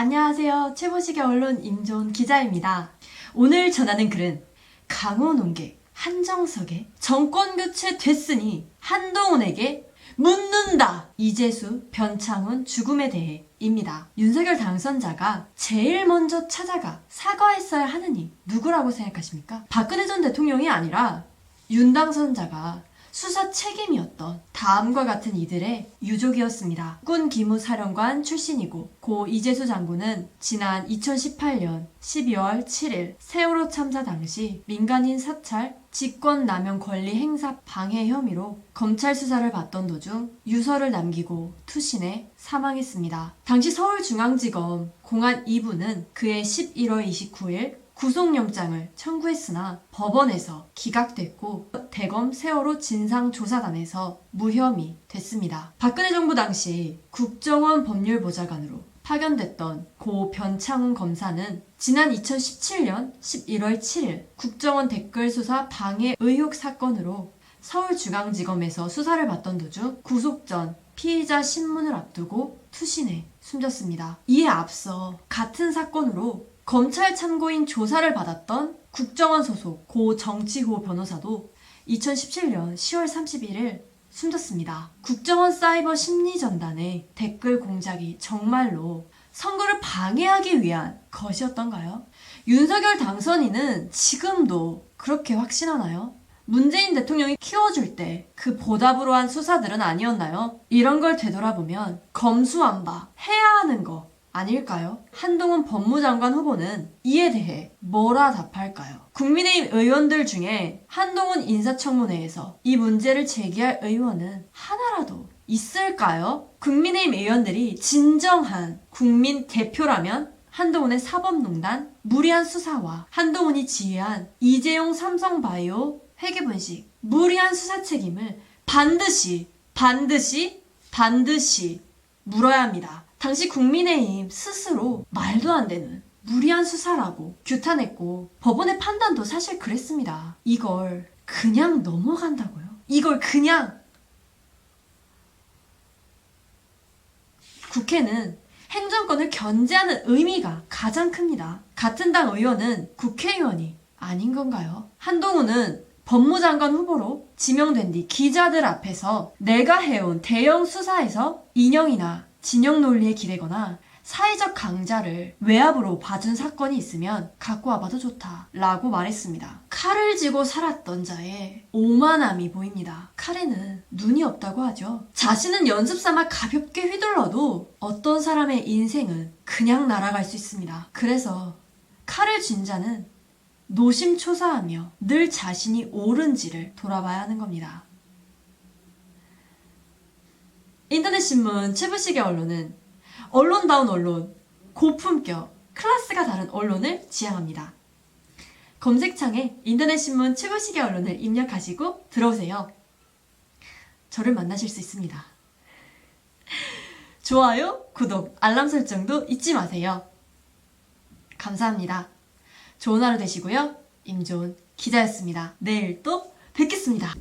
안녕하세요. 최보식의 언론 임조은 기자입니다. 오늘 전하는 글은 강호농계 한정석의 정권교체 됐으니 한동훈에게 묻는다. 이재수, 변창훈 죽음에 대해 입니다. 윤석열 당선자가 제일 먼저 찾아가 사과했어야 하느니 누구라고 생각하십니까? 박근혜 전 대통령이 아니라 윤 당선자가 수사 책임이었던 다음과 같은 이들의 유족이었습니다. 군 기무사령관 출신이고 고 이재수 장군은 지난 2018년 12월 7일 세월호 참사 당시 민간인 사찰, 직권남용 권리 행사 방해 혐의로 검찰 수사를 받던 도중 유서를 남기고 투신해 사망했습니다. 당시 서울중앙지검 공안 2부는 그해 11월 29일 구속영장을 청구했으나 법원에서 기각됐고 대검 세월호 진상조사단에서 무혐의 됐습니다. 박근혜 정부 당시 국정원 법률보좌관으로 파견됐던 고 변창훈 검사는 지난 2017년 11월 7일 국정원 댓글수사 방해 의혹 사건으로 서울중앙지검에서 수사를 받던 도중 구속 전 피의자 신문을 앞두고 투신해 숨졌습니다. 이에 앞서 같은 사건으로 검찰 참고인 조사를 받았던 국정원 소속 고 정치호 변호사도 2017년 10월 31일 숨졌습니다. 국정원 사이버 심리전단의 댓글 공작이 정말로 선거를 방해하기 위한 것이었던가요? 윤석열 당선인은 지금도 그렇게 확신하나요? 문재인 대통령이 키워줄 때 그 보답으로 한 수사들은 아니었나요? 이런 걸 되돌아보면 검수완박 해야 하는 거 아닐까요? 한동훈 법무장관 후보는 이에 대해 뭐라 답할까요? 국민의힘 의원들 중에 한동훈 인사청문회에서 이 문제를 제기할 의원은 하나라도 있을까요? 국민의힘 의원들이 진정한 국민 대표라면 한동훈의 사법농단, 무리한 수사와 한동훈이 지휘한 이재용 삼성바이오 회계분식, 무리한 수사 책임을 반드시 물어야 합니다. 당시 국민의힘 스스로 말도 안 되는 무리한 수사라고 규탄했고 법원의 판단도 사실 그랬습니다. 이걸 그냥 넘어간다고요? 이걸 그냥 국회는 행정권을 견제하는 의미가 가장 큽니다. 같은 당 의원은 국회의원이 아닌 건가요? 한동훈은 법무장관 후보로 지명된 뒤 기자들 앞에서 내가 해온 대형 수사에서 인형이나 진영 논리에 기대거나 사회적 강자를 외압으로 봐준 사건이 있으면 갖고 와봐도 좋다 라고 말했습니다. 칼을 쥐고 살았던 자의 오만함이 보입니다. 칼에는 눈이 없다고 하죠. 자신은 연습삼아 가볍게 휘둘러도 어떤 사람의 인생은 그냥 날아갈 수 있습니다. 그래서 칼을 쥔 자는 노심초사하며 늘 자신이 옳은지를 돌아봐야 하는 겁니다. 인터넷신문 최부식의 언론은 언론다운 언론, 고품격, 클래스가 다른 언론을 지향합니다. 검색창에 인터넷신문 최부식의 언론을 입력하시고 들어오세요. 저를 만나실 수 있습니다. 좋아요, 구독, 알람 설정도 잊지 마세요. 감사합니다. 좋은 하루 되시고요. 임조은 기자였습니다. 내일 또 뵙겠습니다.